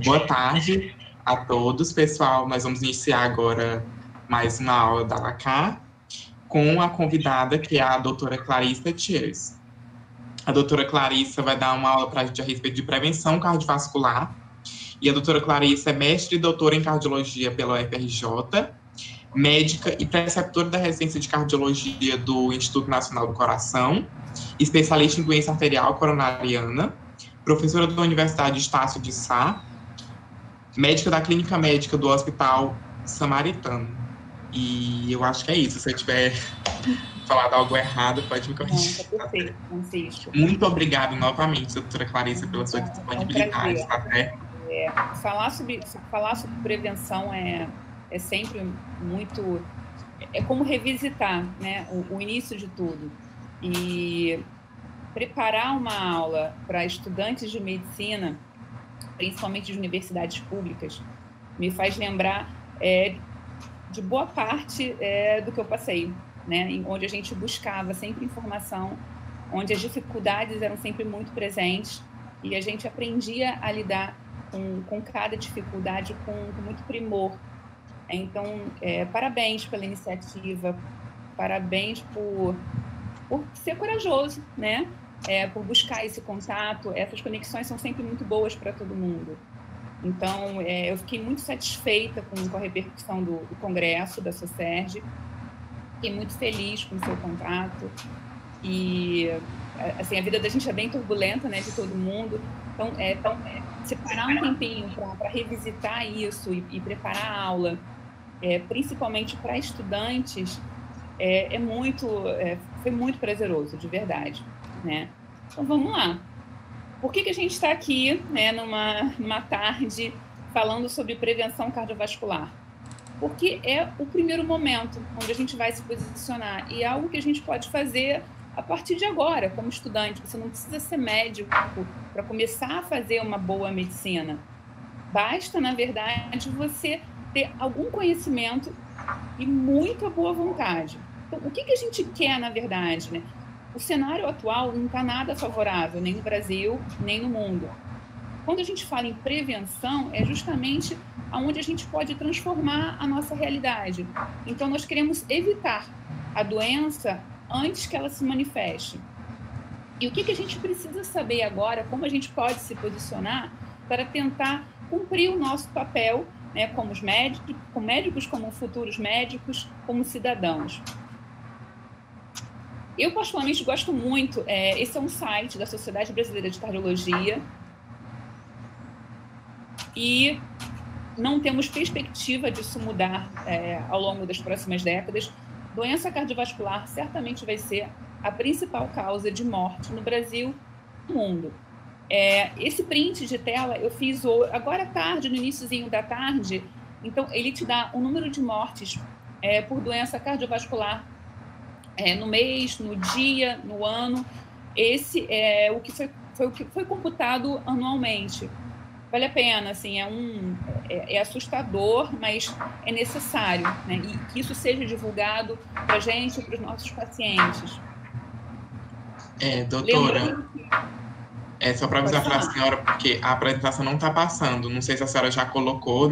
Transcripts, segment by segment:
Boa tarde a todos, pessoal. Nós vamos iniciar agora mais uma aula da LACAR com a convidada, que é a doutora Clarissa Thiers. A doutora Clarissa vai dar uma aula para a gente a respeito de prevenção cardiovascular. E a doutora Clarissa é mestre e doutora em cardiologia pela UFRJ, médica e preceptora da residência de cardiologia do Instituto Nacional do Coração, especialista em doença arterial coronariana, professora da Universidade Estácio de Sá, médica da clínica médica do Hospital Samaritano. E eu acho que é isso. Se eu tiver falado algo errado, pode me corrigir. Não, tá perfeito, Francisco. Muito obrigado novamente, doutora Clarissa, pela sua disponibilidade. Falar sobre prevenção é sempre muito... É como revisitar, né, o início de tudo. E preparar uma aula para estudantes de medicina, principalmente de universidades públicas, me faz lembrar de boa parte do que eu passei, né? Onde a gente buscava sempre informação, onde as dificuldades eram sempre muito presentes e a gente aprendia a lidar com cada dificuldade com muito primor. Então, parabéns pela iniciativa, parabéns por ser corajoso, né? Por buscar esse contato. Essas conexões são sempre muito boas para todo mundo. Então, eu fiquei muito satisfeita com a repercussão do congresso da SOCERJ. Fiquei muito feliz com o seu contato. E, assim, a vida da gente é bem turbulenta, né, de todo mundo. Então, separar um tempinho para revisitar isso e preparar a aula, principalmente para estudantes, foi muito prazeroso, de verdade, né? Então, vamos lá. Por que a gente está aqui, né, numa tarde falando sobre prevenção cardiovascular? Porque é o primeiro momento onde a gente vai se posicionar e é algo que a gente pode fazer a partir de agora, como estudante. Você não precisa ser médico para começar a fazer uma boa medicina. Basta, na verdade, você ter algum conhecimento e muita boa vontade. Então, o que a gente quer, na verdade, né? O cenário atual não está nada favorável, nem no Brasil, nem no mundo. Quando a gente fala em prevenção, é justamente onde a gente pode transformar a nossa realidade. Então, nós queremos evitar a doença antes que ela se manifeste. E o que a gente precisa saber agora, como a gente pode se posicionar para tentar cumprir o nosso papel, né, como médicos, como futuros médicos, como cidadãos. Eu, particularmente, gosto muito, esse é um site da Sociedade Brasileira de Cardiologia, e não temos perspectiva disso mudar ao longo das próximas décadas. Doença cardiovascular certamente vai ser a principal causa de morte no Brasil e no mundo. Esse print de tela eu fiz agora à tarde, no iniciozinho da tarde, então ele te dá o número de mortes por doença cardiovascular no mês, no dia, no ano. Esse é o que foi computado anualmente. Vale a pena, assim, é assustador, mas é necessário, né? E que isso seja divulgado para a gente e para os nossos pacientes. Doutora, só para avisar para a senhora, porque a apresentação não está passando. Não sei se a senhora já colocou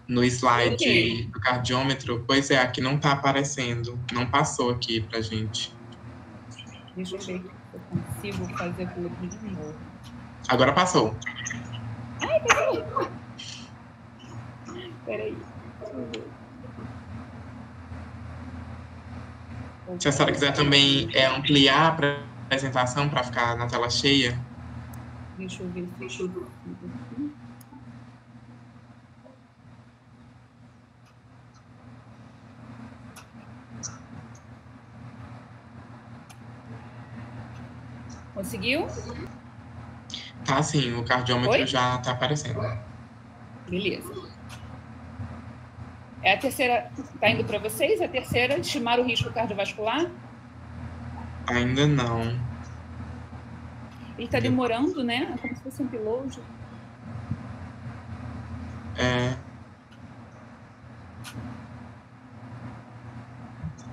no slide do cardiômetro. Pois é, aqui não está aparecendo. Não passou aqui para a gente. Deixa eu ver se eu consigo fazer tudo de novo. Agora passou. Ai, peraí. Peraí. Se a senhora quiser também ampliar a apresentação para ficar na tela cheia. Deixa eu ver. Conseguiu? Tá, sim, o cardiômetro já está aparecendo. Beleza. A terceira está indo para vocês? A terceira, estimar o risco cardiovascular? Ainda não. Ele está demorando, né? É como se fosse um upload.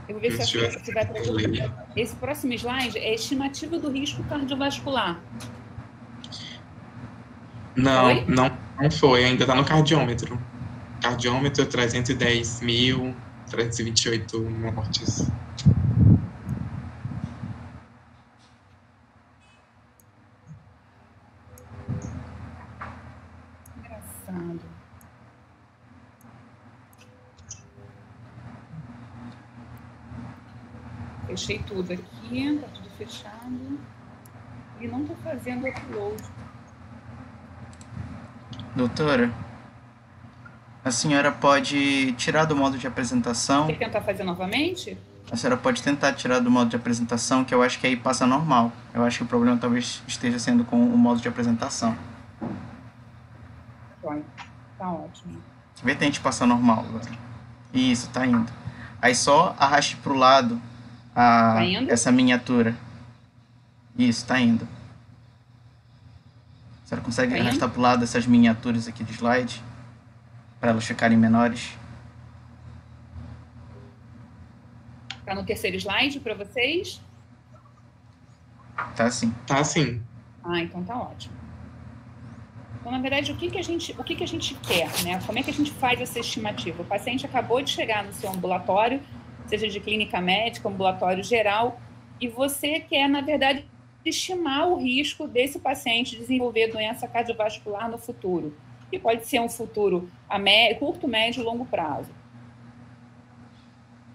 Eu vou ver se vai trazer. Esse próximo slide é a estimativa do risco cardiovascular. Não, não foi, ainda está no cardiômetro. Cardiômetro, 310.328 mortes. Engraçado. Fechei tudo aqui, tá tudo fechado. E não tô fazendo upload. Doutora, a senhora pode tirar do modo de apresentação. Quer tentar fazer novamente? A senhora pode tentar tirar do modo de apresentação, que eu acho que aí passa normal. Eu acho que o problema talvez esteja sendo com o modo de apresentação. Tá ótimo. Vê, tente passar normal agora. Isso, tá indo. Aí só arraste pro lado Tá indo? essa miniatura. Isso, tá indo. A senhora consegue arrastar pro lado essas miniaturas aqui de slide? Para elas ficarem menores? Tá no terceiro slide para vocês? Tá sim. Tá sim. Ah, então tá ótimo. Então, na verdade, o que a gente quer, né? Como é que a gente faz essa estimativa? O paciente acabou de chegar no seu ambulatório, seja de clínica médica, ambulatório geral, e você quer, na verdade, estimar o risco desse paciente desenvolver doença cardiovascular no futuro, que pode ser um futuro a curto, médio e longo prazo.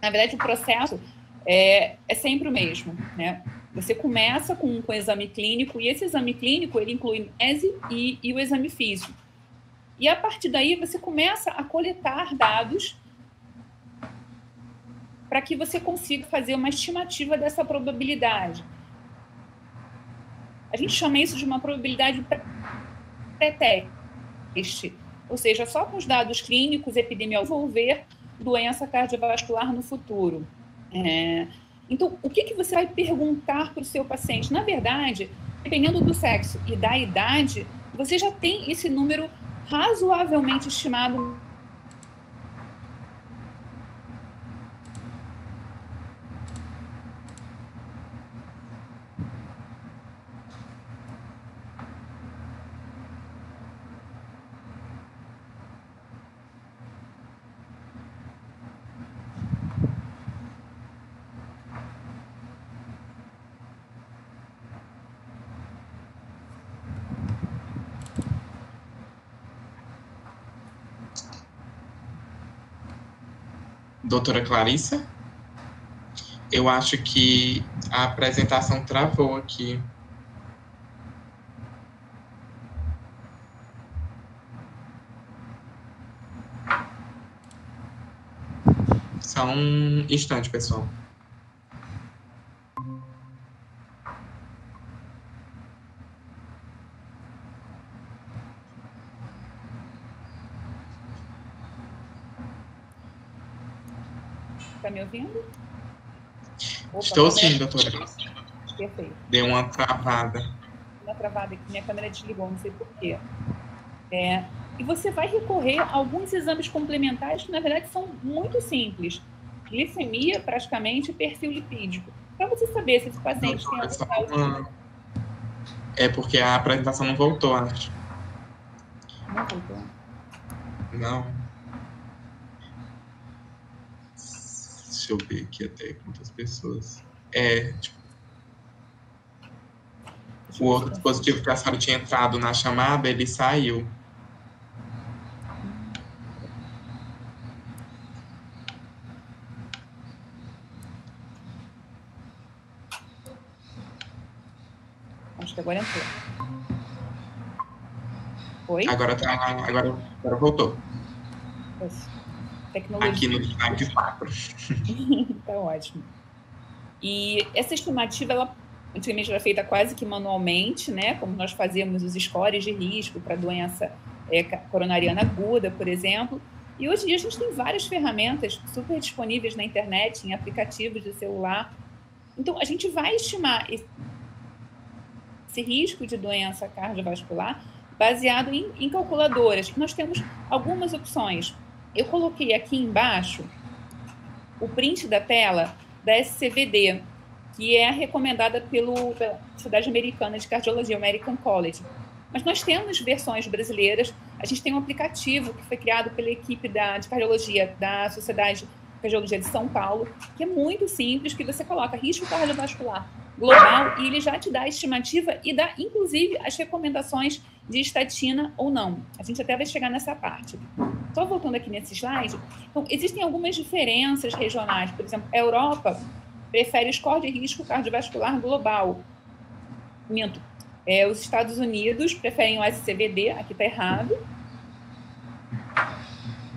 Na verdade, o processo é sempre o mesmo, né? Você começa com um exame clínico, e esse exame clínico ele inclui ESE e o exame físico. E a partir daí você começa a coletar dados para que você consiga fazer uma estimativa dessa probabilidade. A gente chama isso de uma probabilidade pré-teste, ou seja, só com os dados clínicos epidemiológicos envolver doença cardiovascular no futuro. Então, o que você vai perguntar para o seu paciente? Na verdade, dependendo do sexo e da idade, você já tem esse número razoavelmente estimado. Doutora Clarissa? Eu acho que a apresentação travou aqui. Só um instante, pessoal. Está me ouvindo? Opa, Estou sim, doutora. Perfeito. Deu uma travada. Uma travada aqui, minha câmera desligou, não sei porquê. E você vai recorrer a alguns exames complementares que, na verdade, são muito simples. Glicemia, praticamente, e perfil lipídico. Para você saber se esse paciente tem algum... É porque a apresentação não voltou, acho. Não voltou? Não. Deixa eu ver aqui até quantas pessoas. O outro dispositivo que a senhora tinha entrado na chamada, ele saiu. Acho que agora entrou. Oi? Agora voltou. Tecnologia. Aqui no slide 4. Tá ótimo. E essa estimativa, ela antigamente era feita quase que manualmente, né? Como nós fazíamos os scores de risco para doença coronariana aguda, por exemplo. E hoje em dia a gente tem várias ferramentas super disponíveis na internet, em aplicativos de celular. Então, a gente vai estimar esse risco de doença cardiovascular baseado em calculadoras. Nós temos algumas opções. Eu coloquei aqui embaixo o print da tela da SCVD, que é recomendada pela Sociedade Americana de Cardiologia, American College. Mas nós temos versões brasileiras. A gente tem um aplicativo que foi criado pela equipe de cardiologia da Sociedade de Cardiologia de São Paulo, que é muito simples, que você coloca risco cardiovascular global e ele já te dá a estimativa e dá, inclusive, as recomendações de estatina ou não. A gente até vai chegar nessa parte. Só voltando aqui nesse slide, então, existem algumas diferenças regionais. Por exemplo, a Europa prefere o score de risco cardiovascular global. Minto. Os Estados Unidos preferem o SCVD, aqui está errado.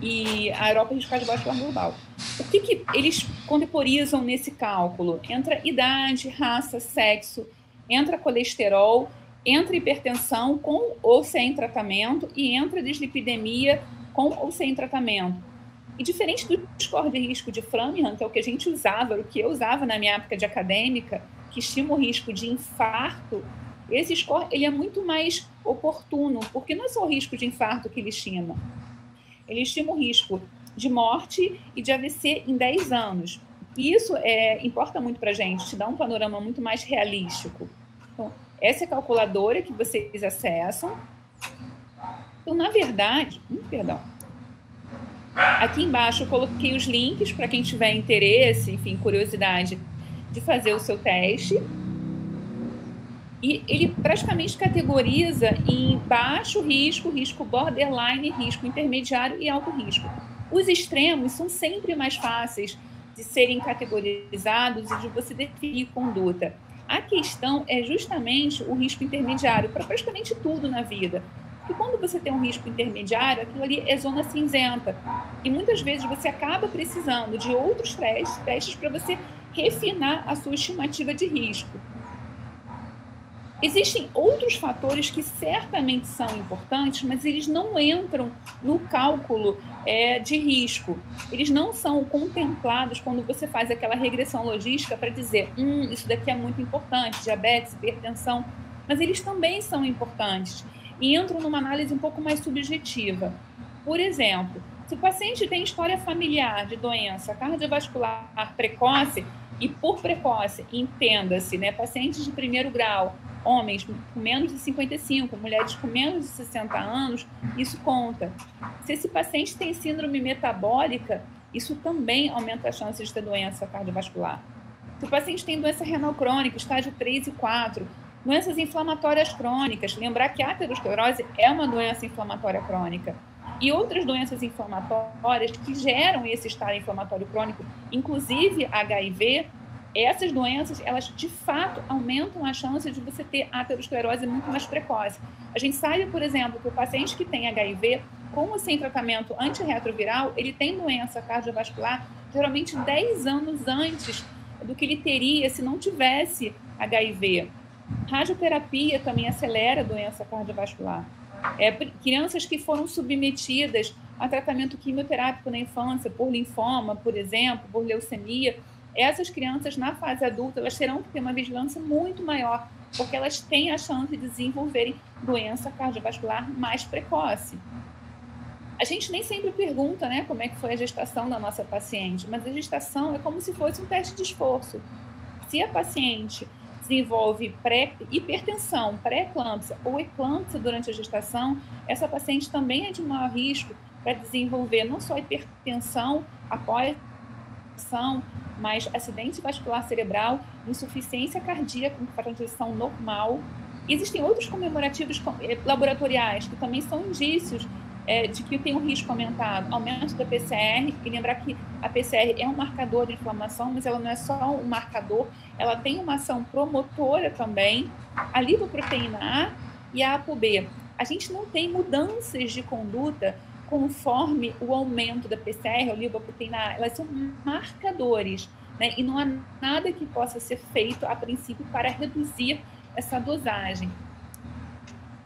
E a Europa risco cardiovascular global. O que eles contemporizam nesse cálculo? Entra idade, raça, sexo, entra colesterol, entra hipertensão com ou sem tratamento e entra dislipidemia com ou sem tratamento. E diferente do score de risco de Framingham, que é o que a gente usava, o que eu usava na minha época de acadêmica, que estima o risco de infarto, esse score ele é muito mais oportuno, porque não é só o risco de infarto que ele estima. Ele estima o risco de morte e de AVC em 10 anos. E isso importa muito para a gente, te dá um panorama muito mais realístico. Então, essa é a calculadora que vocês acessam. Então, na verdade... perdão. Aqui embaixo eu coloquei os links para quem tiver interesse, enfim, curiosidade de fazer o seu teste. E ele praticamente categoriza em baixo risco, risco borderline, risco intermediário e alto risco. Os extremos são sempre mais fáceis de serem categorizados e de você definir conduta. A questão é justamente o risco intermediário para praticamente tudo na vida. Porque quando você tem um risco intermediário, aquilo ali é zona cinzenta. E muitas vezes você acaba precisando de outros testes para você refinar a sua estimativa de risco. Existem outros fatores que certamente são importantes, mas eles não entram no cálculo de risco. Eles não são contemplados quando você faz aquela regressão logística para dizer isso daqui é muito importante, diabetes, hipertensão, mas eles também são importantes e entram numa análise um pouco mais subjetiva. Por exemplo, se o paciente tem história familiar de doença cardiovascular precoce, e por precoce, entenda-se, né, pacientes de primeiro grau, homens com menos de 55, mulheres com menos de 60 anos, isso conta. Se esse paciente tem síndrome metabólica, isso também aumenta as chances de ter doença cardiovascular. Se o paciente tem doença renal crônica, estágio 3 e 4, doenças inflamatórias crônicas, lembrar que a aterosclerose é uma doença inflamatória crônica, e outras doenças inflamatórias que geram esse estado inflamatório crônico, inclusive HIV, essas doenças, elas de fato aumentam a chance de você ter aterosclerose muito mais precoce. A gente sabe, por exemplo, que o paciente que tem HIV, com ou sem tratamento antirretroviral, ele tem doença cardiovascular geralmente 10 anos antes do que ele teria se não tivesse HIV. Radioterapia também acelera a doença cardiovascular. Crianças que foram submetidas a tratamento quimioterápico na infância, por linfoma, por exemplo, por leucemia, essas crianças, na fase adulta, elas terão que ter uma vigilância muito maior, porque elas têm a chance de desenvolverem doença cardiovascular mais precoce. A gente nem sempre pergunta, né, como é que foi a gestação da nossa paciente, mas a gestação é como se fosse um teste de esforço. Se a paciente desenvolve hipertensão, pré-eclâmpsia ou eclâmpsia durante a gestação, essa paciente também é de maior risco para desenvolver não só hipertensão após a gestação, mas acidente vascular cerebral, insuficiência cardíaca com fraturção normal. E existem outros comemorativos laboratoriais que também são indícios de que tem um risco aumentado, aumento da PCR, e lembrar que a PCR é um marcador de inflamação, mas ela não é só um marcador, ela tem uma ação promotora também, a lipoproteína A e a ApoB. A gente não tem mudanças de conduta conforme o aumento da PCR ou lipoproteína A, elas são marcadores, né? E não há nada que possa ser feito a princípio para reduzir essa dosagem.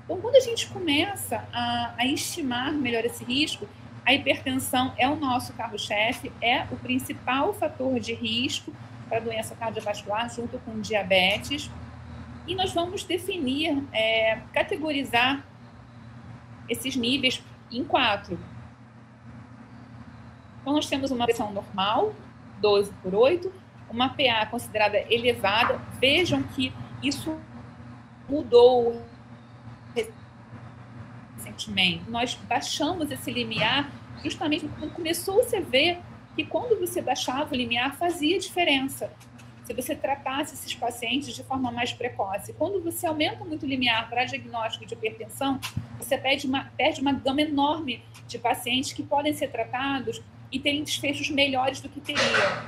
Então, quando a gente começa a estimar melhor esse risco, a hipertensão é o nosso carro-chefe, é o principal fator de risco para a doença cardiovascular, junto com diabetes. E nós vamos definir, categorizar esses níveis em 4. Então, nós temos uma pressão normal, 12/8, uma PA considerada elevada. Vejam que isso mudou recentemente. Nós baixamos esse limiar justamente quando começou-se a ver que quando você baixava o limiar fazia diferença. Se você tratasse esses pacientes de forma mais precoce. Quando você aumenta muito o limiar para diagnóstico de hipertensão, você perde uma gama enorme de pacientes que podem ser tratados e terem desfechos melhores do que teriam.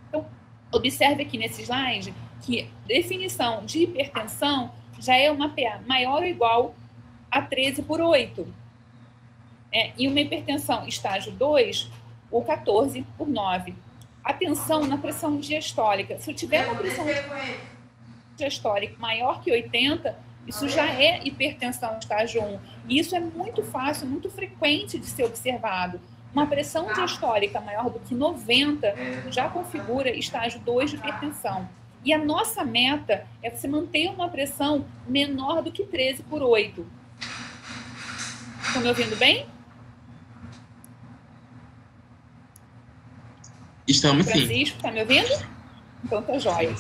Então, observe aqui nesse slide que definição de hipertensão já é uma PA maior ou igual a 13/8. E uma hipertensão estágio 2, ou 14/9. Atenção na pressão diastólica. Se eu tiver uma pressão diastólica maior que 80, isso já é hipertensão estágio 1. E isso é muito fácil, muito frequente de ser observado. Uma pressão diastólica maior do que 90 já configura estágio 2 de hipertensão. E a nossa meta é você manter uma pressão menor do que 13/8. Estão me ouvindo bem? Estamos sim. Francisco, está me ouvindo? Então tá jóia.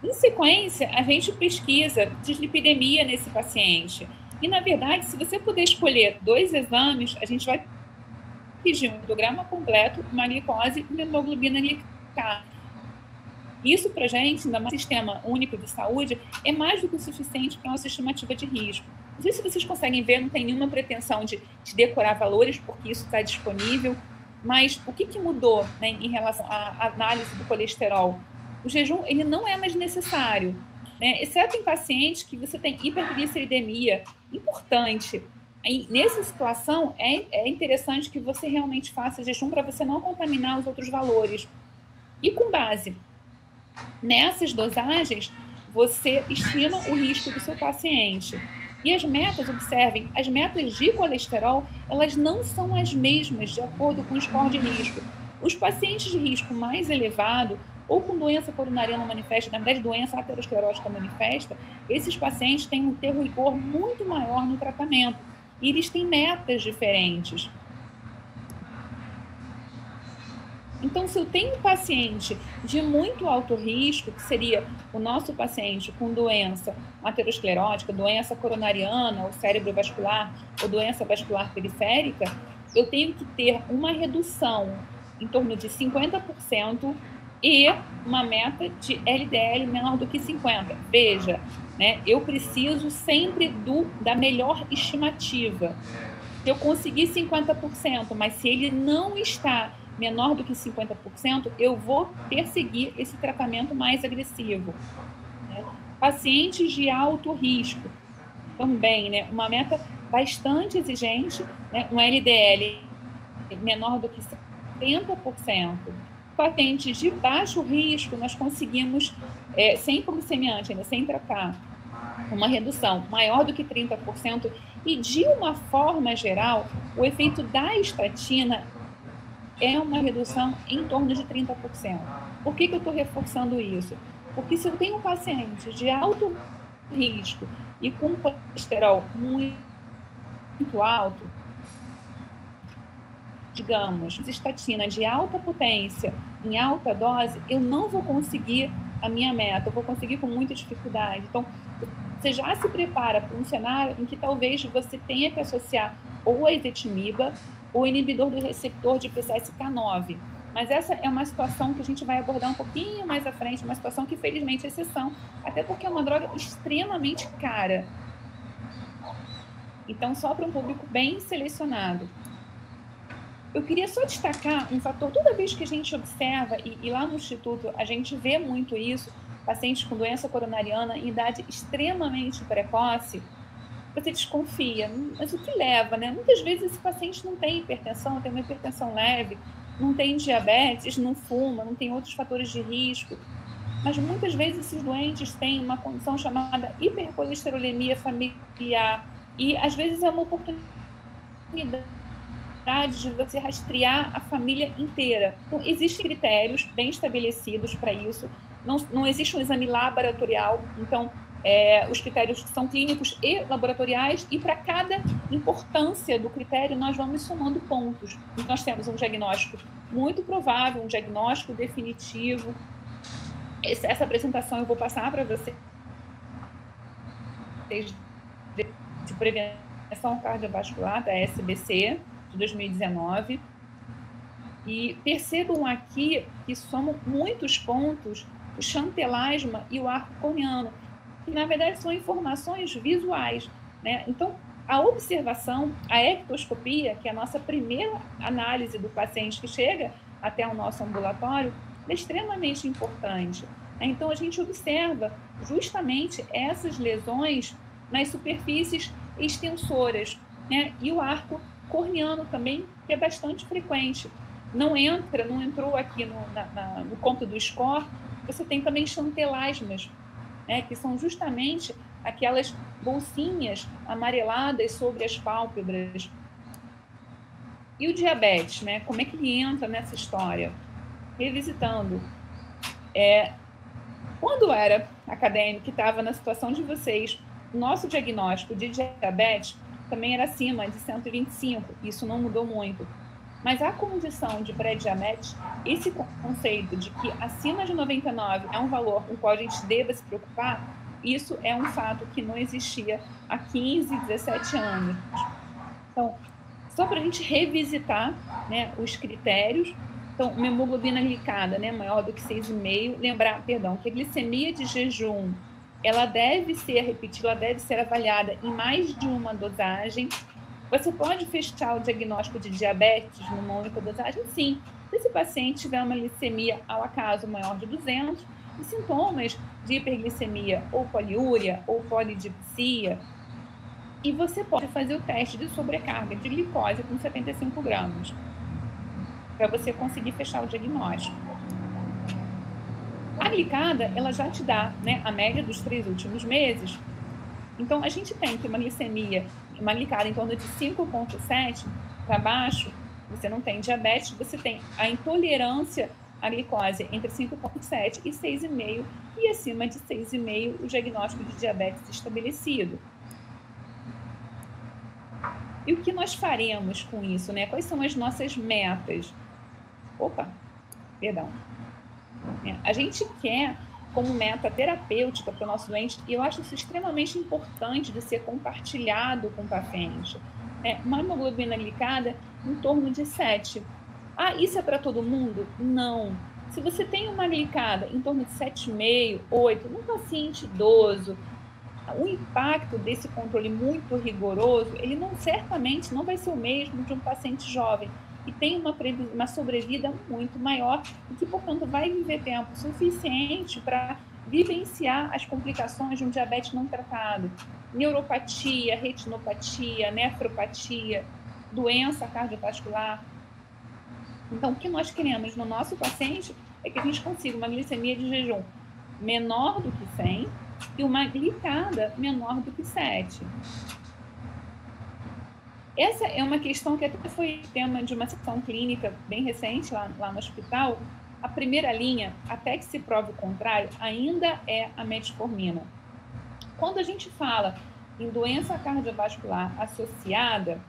Em sequência, a gente pesquisa dislipidemia nesse paciente. E, na verdade, se você puder escolher 2 exames, a gente vai pedir um hemograma completo, uma glicose e uma hemoglobina glicada. Isso, para a gente, no Sistema Único de Saúde, é mais do que o suficiente para nossa estimativa de risco. Não sei se vocês conseguem ver, não tem nenhuma pretensão de decorar valores, porque isso está disponível. Mas o que mudou, né, em relação à análise do colesterol? O jejum ele não é mais necessário, né? Exceto em pacientes que você tem hipergliceridemia importante. Aí, nessa situação, é interessante que você realmente faça jejum para você não contaminar os outros valores. E com base nessas dosagens, você estima o risco do seu paciente. E as metas, observem, as metas de colesterol, elas não são as mesmas de acordo com o score de risco. Os pacientes de risco mais elevado, ou com doença coronariana manifesta, na verdade, doença aterosclerótica manifesta, esses pacientes têm um ter rigor muito maior no tratamento. E eles têm metas diferentes. Então, se eu tenho um paciente de muito alto risco, que seria o nosso paciente com doença aterosclerótica, doença coronariana, ou cerebrovascular, ou doença vascular periférica, eu tenho que ter uma redução em torno de 50% e uma meta de LDL menor do que 50%. Veja, né, eu preciso sempre da melhor estimativa. Se eu conseguir 50%, mas se ele não está menor do que 50%, eu vou perseguir esse tratamento mais agressivo. Né? Pacientes de alto risco, também, né? Uma meta bastante exigente, né? Um LDL menor do que 70%. Pacientes de baixo risco, nós conseguimos, sem glicemiante, ainda sem tratar, uma redução maior do que 30%, e de uma forma geral, o efeito da estatina é uma redução em torno de 30%. Por que eu estou reforçando isso? Porque se eu tenho um paciente de alto risco e com colesterol muito alto, digamos, estatina de alta potência em alta dose, eu não vou conseguir a minha meta, eu vou conseguir com muita dificuldade. Então, você já se prepara para um cenário em que talvez você tenha que associar ou a ezetimiba ou inibidor do receptor de PCSK9. Mas essa é uma situação que a gente vai abordar um pouquinho mais à frente, uma situação que, felizmente, é exceção, até porque é uma droga extremamente cara. Então, só para um público bem selecionado. Eu queria só destacar um fator, toda vez que a gente observa, e lá no Instituto a gente vê muito isso, pacientes com doença coronariana em idade extremamente precoce, você desconfia, mas o que leva, né? Muitas vezes esse paciente não tem hipertensão, tem uma hipertensão leve, não tem diabetes, não fuma, não tem outros fatores de risco, mas muitas vezes esses doentes têm uma condição chamada hipercolesterolemia familiar, e às vezes é uma oportunidade de você rastrear a família inteira. Então, existem critérios bem estabelecidos para isso, não existe um exame laboratorial, então os critérios são clínicos e laboratoriais, e para cada importância do critério nós vamos somando pontos. Então, nós temos um diagnóstico muito provável, um diagnóstico definitivo. Essa apresentação eu vou passar para vocês de Prevenção Cardiovascular, da SBC, de 2019. E percebam aqui que somam muitos pontos o chantelasma e o arco corneano, que na verdade são informações visuais, né? Então, a observação, a ectoscopia, que é a nossa primeira análise do paciente que chega até o nosso ambulatório, é extremamente importante. Então, a gente observa justamente essas lesões nas superfícies extensoras, né? E o arco corneano também, que é bastante frequente. Não entrou aqui no conto do SCORE, você tem também chantelasmas, né? Que são justamente aquelas bolsinhas amareladas sobre as pálpebras. E o diabetes, né? Como é que ele entra nessa história? Revisitando. Quando eu era acadêmico, que estava na situação de vocês, o nosso diagnóstico de diabetes também era acima de 125, isso não mudou muito. Mas a condição de pré-diabetes, esse conceito de que acima de 99 é um valor com o qual a gente deva se preocupar, isso é um fato que não existia há 15, 17 anos. Então, só para a gente revisitar, né, os critérios. Então, uma hemoglobina glicada, né, maior do que 6,5. Lembrar, que a glicemia de jejum, ela deve ser avaliada em mais de uma dosagem. Você pode fechar o diagnóstico de diabetes numa única dosagem? Sim. Se esse paciente tiver uma glicemia, ao acaso, maior de 200, e sintomas de hiperglicemia ou poliúria ou polidipsia, e você pode fazer o teste de sobrecarga de glicose com 75 gramas, para você conseguir fechar o diagnóstico. A glicada, ela já te dá, né, a média dos 3 últimos meses. Então, a gente tem que uma glicada em torno de 5,7 para baixo, você não tem diabetes, você tem a intolerância à glicose entre 5,7 e 6,5, e acima de 6,5 o diagnóstico de diabetes estabelecido. E o que nós faremos com isso, né? Quais são as nossas metas? A gente quer, como meta terapêutica para o nosso doente, e eu acho isso extremamente importante de ser compartilhado com o paciente, uma hemoglobina glicada em torno de 7. Isso é para todo mundo? Não. Se você tem uma glicada em torno de 7,5, 8, num paciente idoso, o impacto desse controle muito rigoroso, ele certamente não vai ser o mesmo de um paciente jovem, e tem uma sobrevida muito maior e que, portanto, vai viver tempo suficiente para vivenciar as complicações de um diabetes não tratado. Neuropatia, retinopatia, nefropatia, doença cardiovascular. Então, o que nós queremos no nosso paciente é que a gente consiga uma glicemia de jejum menor do que 100 e uma glicada menor do que 7. Essa é uma questão que até foi tema de uma sessão clínica bem recente lá no hospital. A primeira linha, até que se prove o contrário, ainda é a metformina. Quando a gente fala em doença cardiovascular associada,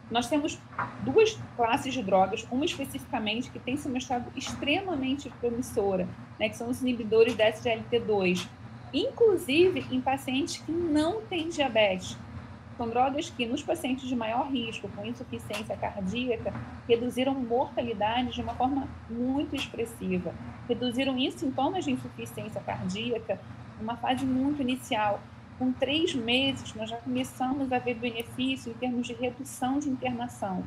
nós temos 2 classes de drogas, uma especificamente que tem se mostrado extremamente promissora, né, que são os inibidores da SGLT2, inclusive em pacientes que não têm diabetes. São drogas que, nos pacientes de maior risco, com insuficiência cardíaca, reduziram mortalidade de uma forma muito expressiva. Reduziram em sintomas de insuficiência cardíaca numa fase muito inicial. Com 3 meses, nós já começamos a ver benefício em termos de redução de internação.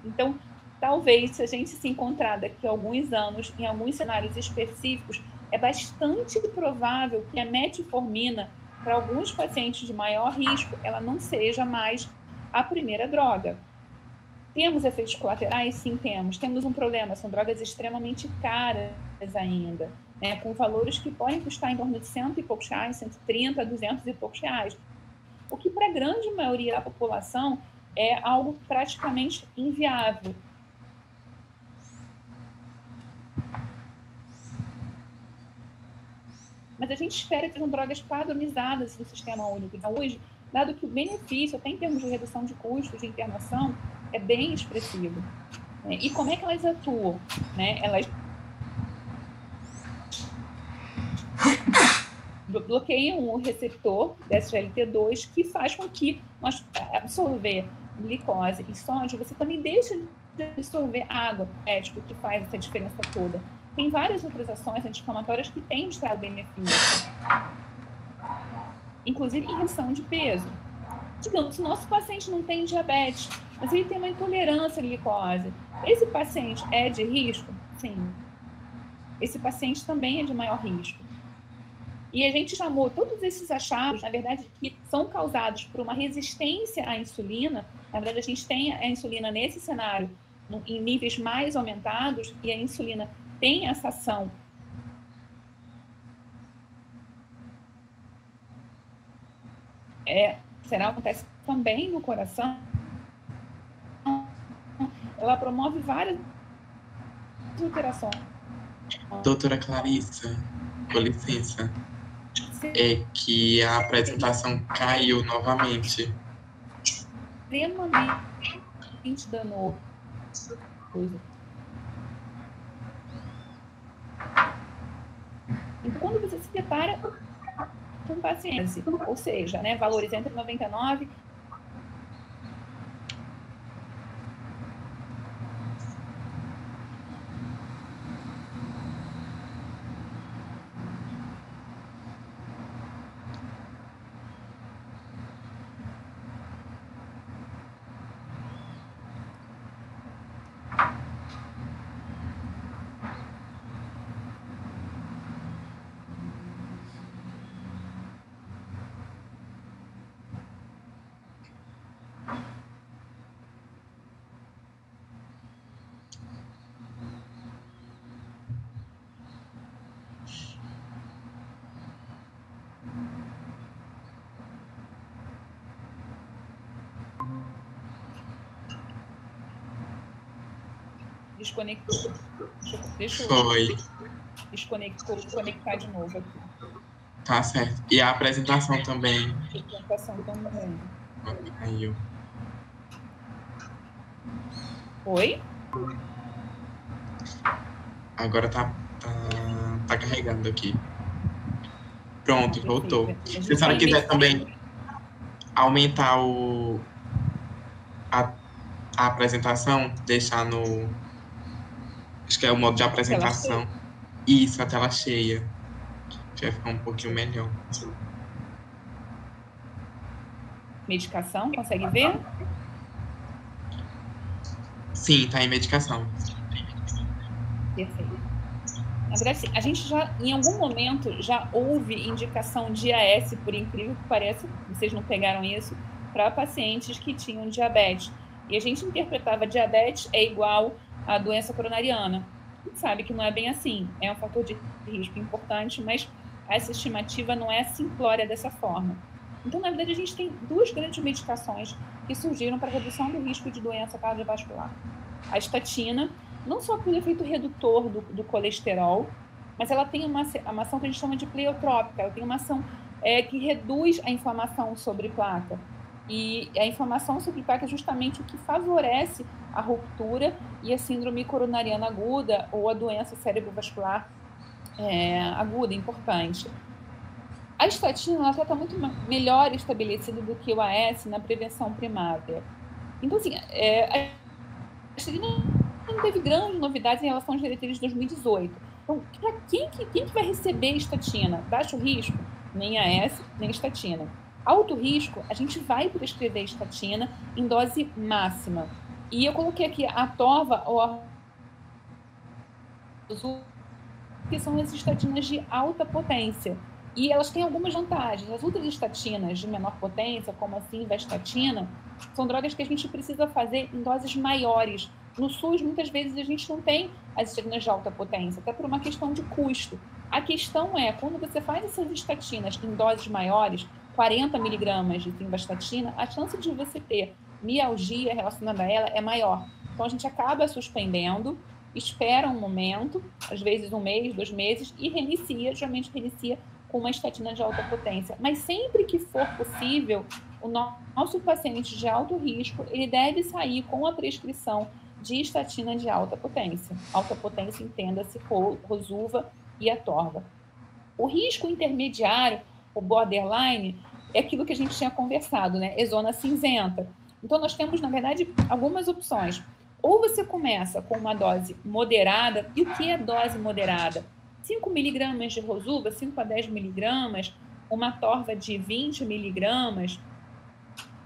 Então, talvez, se a gente se encontrar daqui a alguns anos, em alguns cenários específicos, é bastante provável que a metformina, para alguns pacientes de maior risco, ela não seja mais a primeira droga. Temos efeitos colaterais? Sim, temos. Temos um problema, são drogas extremamente caras ainda, né, com valores que podem custar em torno de 100 e poucos reais, 130, 200 e poucos reais. O que, para a grande maioria da população, é algo praticamente inviável. Mas a gente espera que sejam drogas padronizadas no sistema único de saúde, dado que o benefício, até em termos de redução de custos de internação, é bem expressivo. E como é que elas atuam? bloqueiam o receptor da SGLT2, que faz com que, nós absorver glicose e sódio, você também deixa de absorver água, que faz essa diferença toda. Tem várias outras ações anti-inflamatórias que têm mostrado benefício, inclusive em redução de peso. Digamos, se o nosso paciente não tem diabetes, mas ele tem uma intolerância à glicose, esse paciente é de risco? Sim. Esse paciente também é de maior risco. E a gente chamou todos esses achados, na verdade, que são causados por uma resistência à insulina. Na verdade, a gente tem a insulina nesse cenário em níveis mais aumentados, e a insulina tem essa ação acontece também no coração. Ela promove várias alterações. Doutora Clarissa, com licença, é que a apresentação caiu novamente. Extremamente danoso. Então, quando você se depara com paciente, ou seja, né, valores entre 99 desconectou. Deixa eu desconectar de novo aqui. Tá certo. E a apresentação também. A apresentação também. Caiu. Oi? Agora tá carregando aqui. Pronto, voltou. Se a senhora quiser também aumentar a apresentação, deixar no... Acho que é o modo de apresentação. Isso, a tela cheia. Já vai ficar um pouquinho melhor. Medicação, consegue ver? Sim, tá em medicação. Perfeito. Na verdade, a gente já, em algum momento, já houve indicação de AS, por incrível que pareça, vocês não pegaram isso, para pacientes que tinham diabetes. E a gente interpretava diabetes é igual à doença coronariana. A gente sabe que não é bem assim, é um fator de risco importante, mas essa estimativa não é simplória dessa forma. Então, na verdade, a gente tem duas grandes medicações que surgiram para redução do risco de doença cardiovascular. A estatina, não só pelo efeito redutor do colesterol, mas ela tem uma ação que a gente chama de pleiotrópica, ela tem uma ação que reduz a inflamação sobre placa. E a inflamação sobre placa é justamente o que favorece a ruptura e a síndrome coronariana aguda ou a doença cerebrovascular aguda, importante. A estatina está muito melhor estabelecida do que o AS na prevenção primária. Então, assim, a estatina não teve grandes novidades em relação às diretrizes de 2018. Então, para quem que vai receber estatina? Baixo risco? Nem AS, nem estatina. Alto risco, a gente vai prescrever estatina em dose máxima. E eu coloquei aqui a Atorva ou a que são as estatinas de alta potência. E elas têm algumas vantagens. As outras estatinas de menor potência, como a simvastatina, são drogas que a gente precisa fazer em doses maiores. No SUS, muitas vezes, a gente não tem as estatinas de alta potência, até por uma questão de custo. A questão é, quando você faz essas estatinas em doses maiores, 40 miligramas de simvastatina, a chance de você ter mialgia relacionada a ela é maior. Então, a gente acaba suspendendo, espera um momento, às vezes 1 mês, 2 meses, e reinicia, geralmente reinicia com uma estatina de alta potência. Mas sempre que for possível, o nosso paciente de alto risco, ele deve sair com a prescrição de estatina de alta potência. Alta potência, entenda-se, Rosuva e Atorva. O risco intermediário o borderline, é aquilo que a gente tinha conversado, né? É zona cinzenta. Então, nós temos, na verdade, algumas opções. Ou você começa com uma dose moderada. E o que é dose moderada? 5 miligramas de Rosuva, 5 a 10 miligramas, uma torva de 20 miligramas.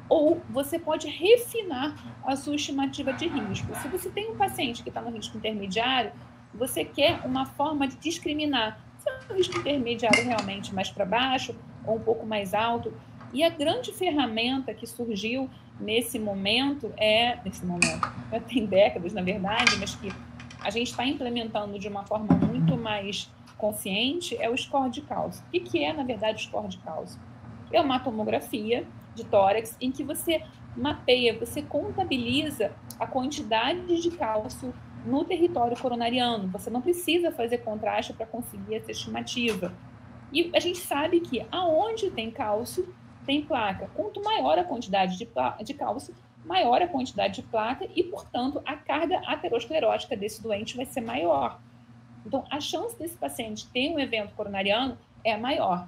Ou você pode refinar a sua estimativa de risco. Se você tem um paciente que está no risco intermediário, você quer uma forma de discriminar se é um risco intermediário realmente mais para baixo ou um pouco mais alto. E a grande ferramenta que surgiu nesse momento, já tem décadas, na verdade, mas que a gente está implementando de uma forma muito mais consciente, é o score de cálcio. O que é, na verdade, o score de cálcio? É uma tomografia de tórax em que você mapeia, você contabiliza a quantidade de cálcio no território coronariano. Você não precisa fazer contraste para conseguir essa estimativa. E a gente sabe que aonde tem cálcio, tem placa. Quanto maior a quantidade de cálcio, maior a quantidade de placa e, portanto, a carga aterosclerótica desse doente vai ser maior. Então, a chance desse paciente ter um evento coronariano é maior.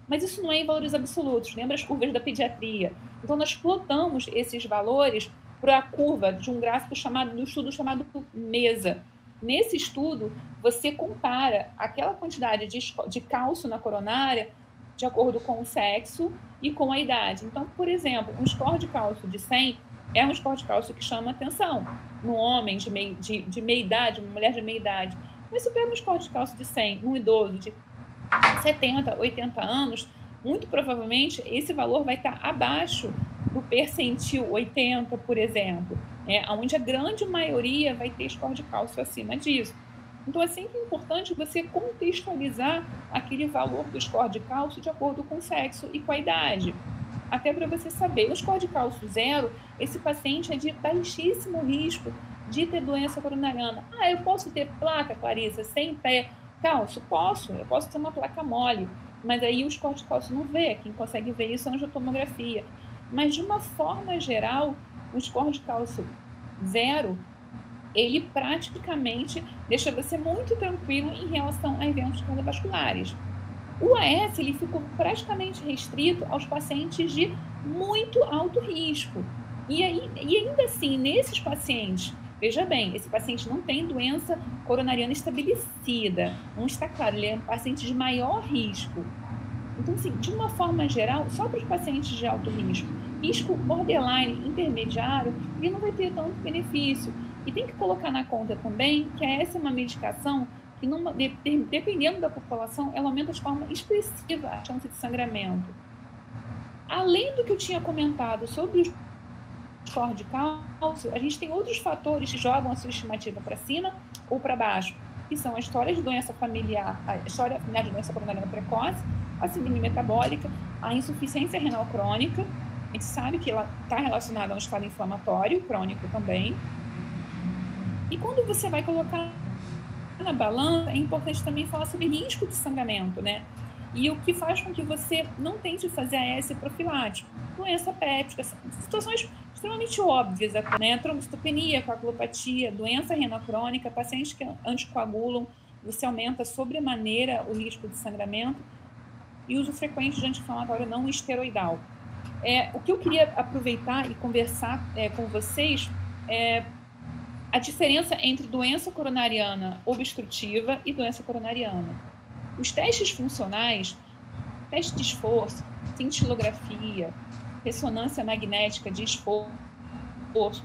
Mas isso não é em valores absolutos. Lembra as curvas da pediatria? Então, nós plotamos esses valores para a curva de um gráfico do estudo chamado MESA. Nesse estudo, você compara aquela quantidade de cálcio na coronária de acordo com o sexo e com a idade. Então, por exemplo, um score de cálcio de 100 é um score de cálcio que chama atenção no homem de meia idade, uma mulher de meia idade. Mas se pega um score de cálcio de 100 num idoso de 70, 80 anos, muito provavelmente esse valor vai estar abaixo do percentil 80, por exemplo, onde a grande maioria vai ter score de cálcio acima disso. Então, é sempre importante você contextualizar aquele valor do score de cálcio de acordo com o sexo e com a idade. Até para você saber, o score de cálcio 0, esse paciente é de baixíssimo risco de ter doença coronariana. Eu posso ter placa, Clarissa, sem cálcio? Posso, eu posso ter uma placa mole, mas aí o score de cálcio não vê, quem consegue ver isso é a angiotomografia. Mas, de uma forma geral, o score de cálcio 0, ele praticamente deixa você muito tranquilo em relação a eventos cardiovasculares. O AS, ele ficou praticamente restrito aos pacientes de muito alto risco. E ainda assim, nesses pacientes, veja bem, esse paciente não tem doença coronariana estabelecida, não está claro, ele é um paciente de maior risco. Então, assim, de uma forma geral, só para os pacientes de alto risco borderline intermediário, ele não vai ter tanto benefício. E tem que colocar na conta também que essa é uma medicação que, dependendo da população, ela aumenta de forma expressiva a chance de sangramento. Além do que eu tinha comentado sobre o score de cálcio, a gente tem outros fatores que jogam a sua estimativa para cima ou para baixo, que são a história de doença familiar, a história familiar de doença coronariana precoce, a síndrome metabólica, a insuficiência renal crônica. A gente sabe que ela está relacionada a um estado inflamatório crônico também. E quando você vai colocar na balança, é importante também falar sobre risco de sangramento, né? E o que faz com que você não tente fazer AS profilático, doença péptica, situações extremamente óbvias, né? Trombocitopenia, coagulopatia, doença renal crônica, pacientes que anticoagulam, você aumenta sobremaneira o risco de sangramento e uso frequente de anti-inflamatório não esteroidal. O que eu queria aproveitar e conversar com vocês é a diferença entre doença coronariana obstrutiva e doença coronariana. Os testes funcionais, teste de esforço, cintilografia, ressonância magnética de esforço,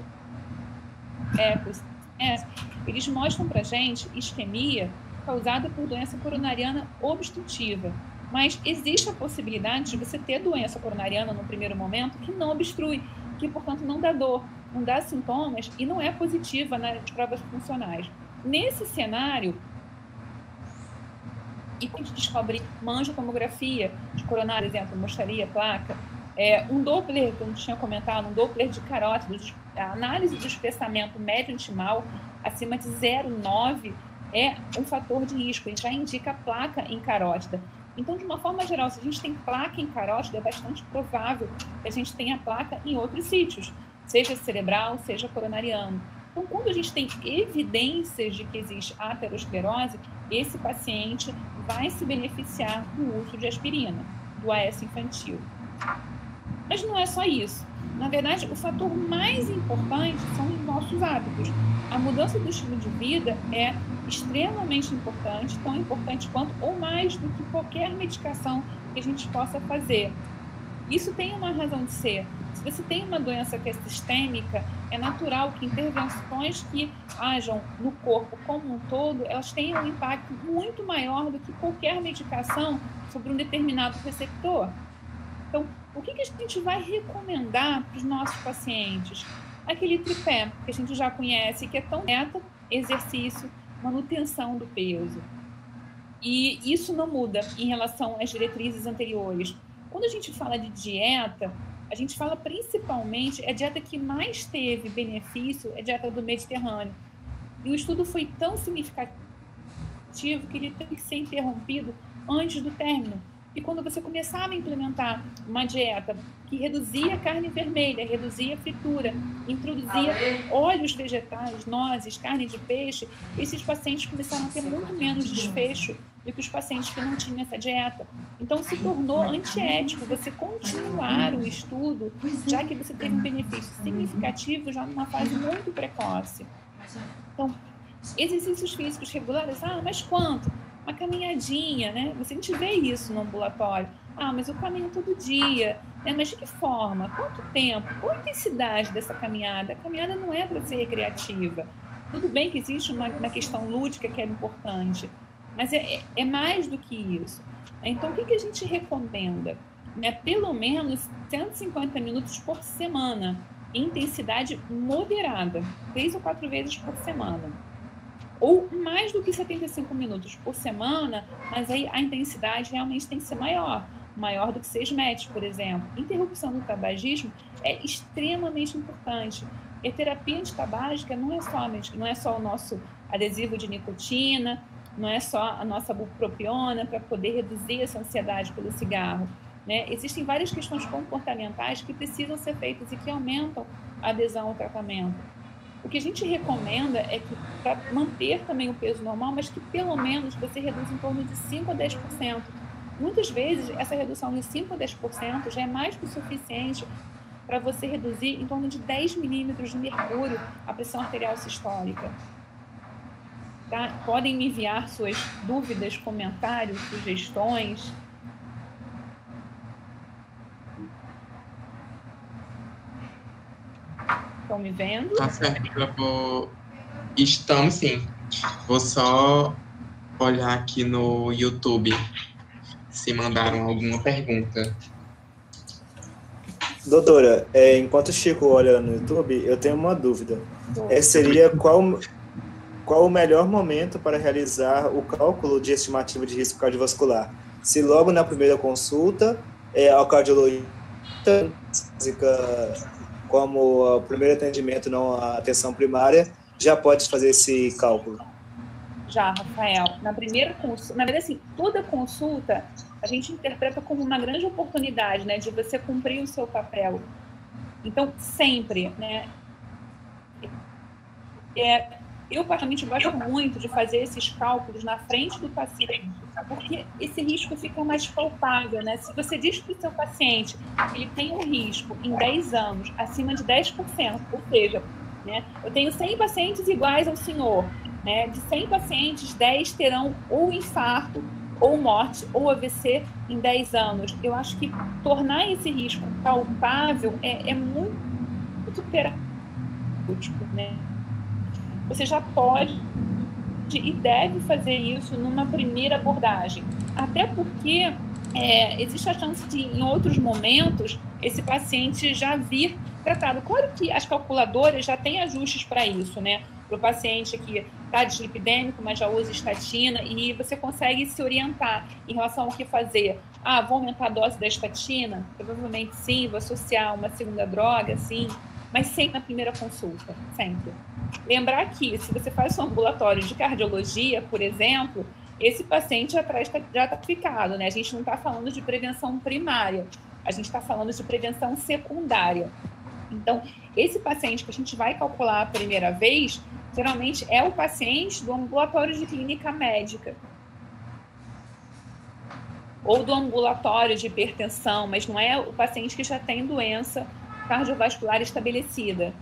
eles mostram para a gente isquemia causada por doença coronariana obstrutiva. Mas existe a possibilidade de você ter doença coronariana no primeiro momento que não obstrui, que, portanto, não dá dor, não dá sintomas e não é positiva nas provas funcionais. Nesse cenário, e quando a gente descobre uma angiotomografia de coronária, por exemplo, mostraria placa, um Doppler, que eu não tinha comentado, um Doppler de carótida, a análise do espessamento médio intimal acima de 0,9 é um fator de risco, ele já indica placa em carótida. Então, de uma forma geral, se a gente tem placa em carótida, é bastante provável que a gente tenha placa em outros sítios, seja cerebral, seja coronariano. Então, quando a gente tem evidências de que existe aterosclerose, esse paciente vai se beneficiar do uso de aspirina, do AS infantil. Mas não é só isso. Na verdade, o fator mais importante são os nossos hábitos. A mudança do estilo de vida é extremamente importante, tão importante quanto ou mais do que qualquer medicação que a gente possa fazer. Isso tem uma razão de ser. Se você tem uma doença que é sistêmica, é natural que intervenções que hajam no corpo como um todo, elas tenham um impacto muito maior do que qualquer medicação sobre um determinado receptor. Então, o que a gente vai recomendar para os nossos pacientes? Aquele tripé que a gente já conhece, que é tão dieta, exercício, manutenção do peso. E isso não muda em relação às diretrizes anteriores. Quando a gente fala de dieta, a gente fala principalmente, a dieta que mais teve benefício é a dieta do Mediterrâneo. E o estudo foi tão significativo que ele teve que ser interrompido antes do término. E quando você começava a implementar uma dieta que reduzia carne vermelha, reduzia fritura, introduzia óleos vegetais, nozes, carne de peixe, esses pacientes começaram a ter muito menos desfecho do que os pacientes que não tinham essa dieta. Então, se tornou antiético você continuar o estudo, já que você teve um benefício significativo já numa fase muito precoce. Então, exercícios físicos regulares, mas quanto? Uma caminhadinha, né? A gente vê isso no ambulatório. Mas eu caminho todo dia, né? Mas de que forma? Quanto tempo? Qual a intensidade dessa caminhada? A caminhada não é para ser recreativa. Tudo bem que existe uma questão lúdica que é importante, mas é mais do que isso. Então, o que a gente recomenda? Pelo menos 150 minutos por semana, em intensidade moderada, 3 ou 4 vezes por semana. Ou mais do que 75 minutos por semana, mas aí a intensidade realmente tem que ser maior do que 6 metros, por exemplo. Interrupção do tabagismo é extremamente importante. E a terapia antitabágica não é só o nosso adesivo de nicotina, não é só a nossa bupropiona para poder reduzir essa ansiedade pelo cigarro, né? Existem várias questões comportamentais que precisam ser feitas e que aumentam a adesão ao tratamento. O que a gente recomenda é que, para manter também o peso normal, mas que pelo menos você reduza em torno de 5 a 10%. Muitas vezes, essa redução de 5 a 10% já é mais que o suficiente para você reduzir em torno de 10 milímetros de mercúrio a pressão arterial sistólica. Tá? Podem me enviar suas dúvidas, comentários, sugestões. Estão me vendo? Tá certo, Estamos sim. Vou só olhar aqui no YouTube se mandaram alguma pergunta. Doutora, enquanto o Chico olha no YouTube, eu tenho uma dúvida. Seria qual o melhor momento para realizar o cálculo de estimativa de risco cardiovascular? Se logo na primeira consulta, ao cardiologista, como o primeiro atendimento, não a atenção primária, já pode fazer esse cálculo? Já, Rafael. Na primeira consulta, na verdade, assim, toda consulta a gente interpreta como uma grande oportunidade, né, de você cumprir o seu papel. Então, sempre, né, eu particularmente gosto muito de fazer esses cálculos na frente do paciente, porque esse risco fica mais palpável, né? Se você diz para o seu paciente que ele tem um risco em 10 anos acima de 10%, ou seja, né, eu tenho 100 pacientes iguais ao senhor, né? De 100 pacientes, 10 terão ou infarto, ou morte, ou AVC em 10 anos. Eu acho que tornar esse risco palpável é muito terapêutico, né? Você já pode e deve fazer isso numa primeira abordagem. Até porque existe a chance de, em outros momentos, esse paciente já vir tratado. Claro que as calculadoras já têm ajustes para isso, né? Para o paciente que está dislipidêmico, mas já usa estatina, e você consegue se orientar em relação ao que fazer. Vou aumentar a dose da estatina? Provavelmente sim, vou associar uma segunda droga, sim, mas sempre na primeira consulta, sempre. Lembrar que, se você faz um ambulatório de cardiologia, por exemplo, esse paciente já está ficado, né? A gente não está falando de prevenção primária, a gente está falando de prevenção secundária. Então, esse paciente que a gente vai calcular a primeira vez, geralmente é o paciente do ambulatório de clínica médica. ou do ambulatório de hipertensão, mas não é o paciente que já tem doença cardiovascular estabelecida.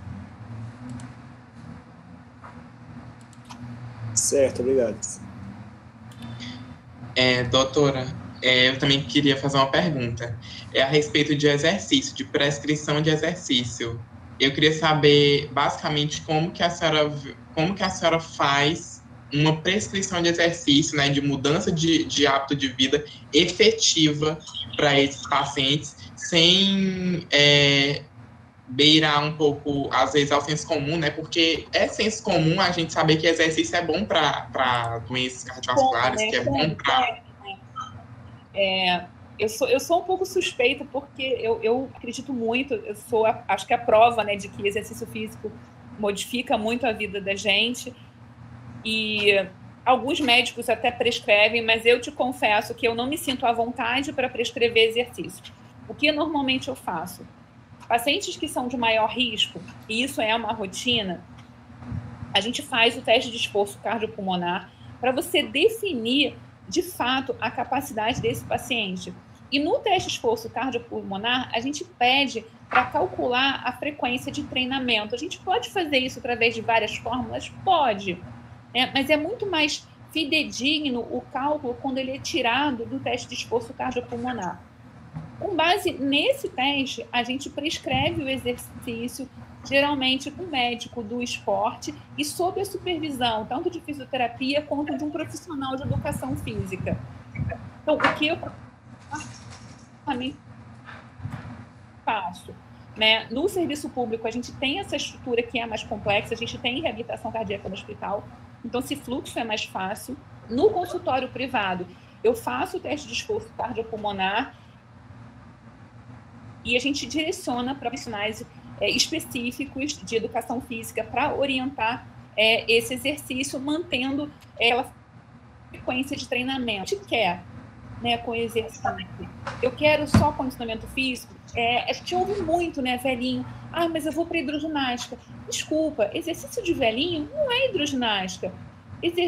Certo, obrigado. Doutora, eu também queria fazer uma pergunta. A respeito de exercício, de prescrição de exercício. Eu queria saber, basicamente, como que a senhora faz uma prescrição de exercício, né, de mudança de hábito de vida efetiva para esses pacientes, sem beirar um pouco, às vezes, ao senso comum, né? Porque é senso comum a gente saber que exercício é bom para doenças cardiovasculares, que é bom para... Eu sou um pouco suspeita, porque eu acredito muito, acho que a prova, né, de que exercício físico modifica muito a vida da gente, e alguns médicos até prescrevem, mas eu te confesso que eu não me sinto à vontade para prescrever exercício. O que normalmente eu faço? Pacientes que são de maior risco, e isso é uma rotina, a gente faz o teste de esforço cardiopulmonar para você definir, de fato, a capacidade desse paciente. E no teste de esforço cardiopulmonar, a gente pede para calcular a frequência de treinamento. A gente pode fazer isso através de várias fórmulas? Pode, né? Mas é muito mais fidedigno o cálculo quando ele é tirado do teste de esforço cardiopulmonar. Com base nesse teste, a gente prescreve o exercício, geralmente com o médico do esporte e sob a supervisão, tanto de fisioterapia quanto de um profissional de educação física. Então, o que eu faço? Né? No serviço público, a gente tem essa estrutura que é mais complexa, a gente tem reabilitação cardíaca no hospital, então esse fluxo é mais fácil. No consultório privado, eu faço o teste de esforço cardiopulmonar e a gente direciona para profissionais específicos de educação física para orientar esse exercício, mantendo aquela frequência de treinamento. A gente quer, né, com exercício. Eu quero só condicionamento físico. A gente ouve muito, né, velhinho. Ah, mas eu vou para hidroginástica. Desculpa, exercício de velhinho não é hidroginástica.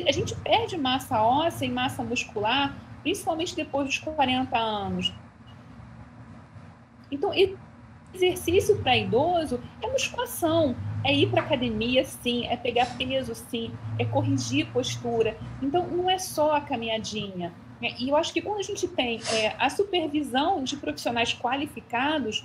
A gente perde massa óssea e massa muscular, principalmente depois dos 40 anos. Então, exercício para idoso é musculação, é ir para academia, sim, é pegar peso, sim, é corrigir postura. Então, não é só a caminhadinha. E eu acho que quando a gente tem a supervisão de profissionais qualificados,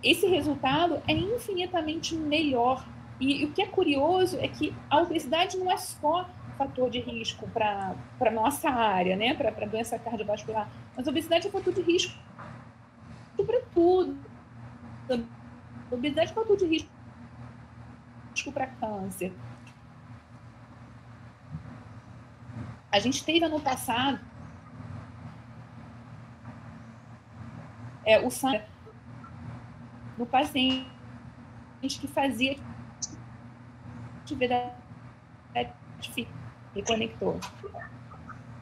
esse resultado é infinitamente melhor. E o que é curioso é que a obesidade não é só fator de risco para a nossa área, né, para a doença cardiovascular, mas a obesidade é fator de risco para tudo. A obesidade é fator de risco para câncer. A gente teve ano passado o sangue do paciente que fazia atividade física, reconectou.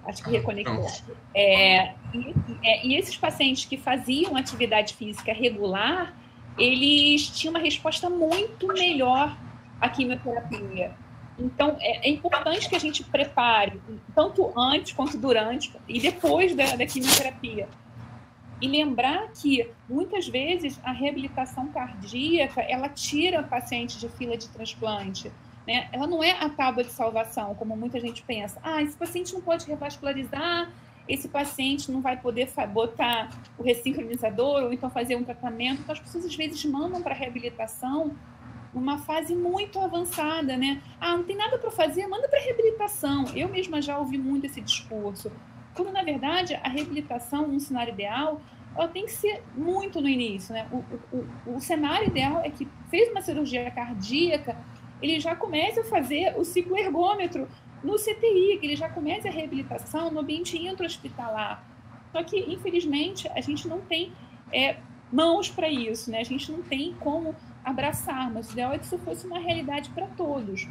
Acho que reconectou. E esses pacientes que faziam atividade física regular, eles tinham uma resposta muito melhor à quimioterapia. Então, é importante que a gente prepare, tanto antes quanto durante e depois da quimioterapia. E lembrar que, muitas vezes, a reabilitação cardíaca, ela tira pacientes de fila de transplante. Né? Ela não é a tábua de salvação, como muita gente pensa. Ah, esse paciente não pode revascularizar, esse paciente não vai poder botar o ressincronizador ou então fazer um tratamento. Então, as pessoas, às vezes, mandam para a reabilitação numa fase muito avançada, né? Ah, não tem nada para fazer, manda para a reabilitação. Eu mesma já ouvi muito esse discurso. Quando, na verdade, a reabilitação, num cenário ideal, ela tem que ser muito no início, né? O cenário ideal é que fez uma cirurgia cardíaca, ele já comece a fazer o ciclo ergômetro no CTI, que ele já comece a reabilitação no ambiente intra-hospitalar. Só que, infelizmente, a gente não tem mãos para isso, né? A gente não tem como abraçar, mas o ideal é que isso fosse uma realidade para todos.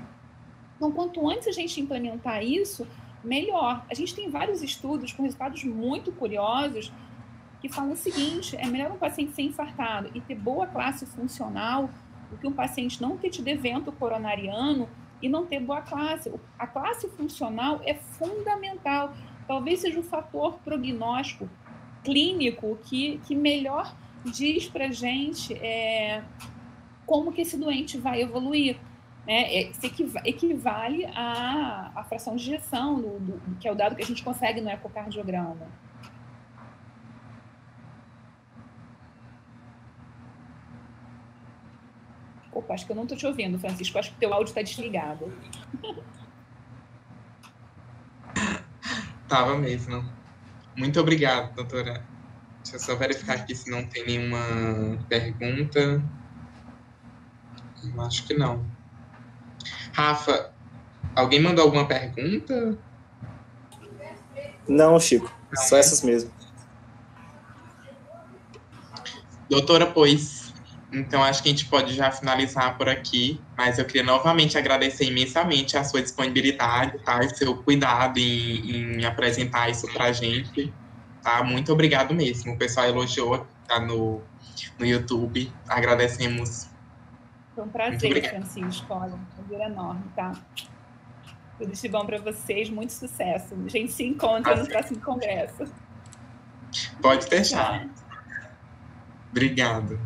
Então, quanto antes a gente implementar isso, melhor. A gente tem vários estudos com resultados muito curiosos que falam o seguinte: é melhor um paciente ser infartado e ter boa classe funcional do que um paciente não ter tido evento coronariano e não ter boa classe. A classe funcional é fundamental. Talvez seja o fator prognóstico clínico que melhor diz para a gente como que esse doente vai evoluir. Se equivale à fração de ejeção, que é o dado que a gente consegue no ecocardiograma. Opa, acho que eu não estou te ouvindo, Francisco. Acho que o teu áudio está desligado. Tava mesmo. Muito obrigado, doutora. Deixa eu só verificar aqui se não tem nenhuma pergunta. Eu acho que não. Rafa, alguém mandou alguma pergunta? Não, Chico. Só essas mesmo. Doutora, pois, então acho que a gente pode já finalizar por aqui, mas eu queria novamente agradecer imensamente a sua disponibilidade, tá? E seu cuidado em apresentar isso pra gente, tá? Muito obrigado mesmo. O pessoal elogiou, tá no YouTube. Agradecemos. Foi um prazer, Francisco. Olha, um prazer enorme, tá? Tudo de bom para vocês, muito sucesso. A gente se encontra no próximo congresso. Pode deixar. Obrigado.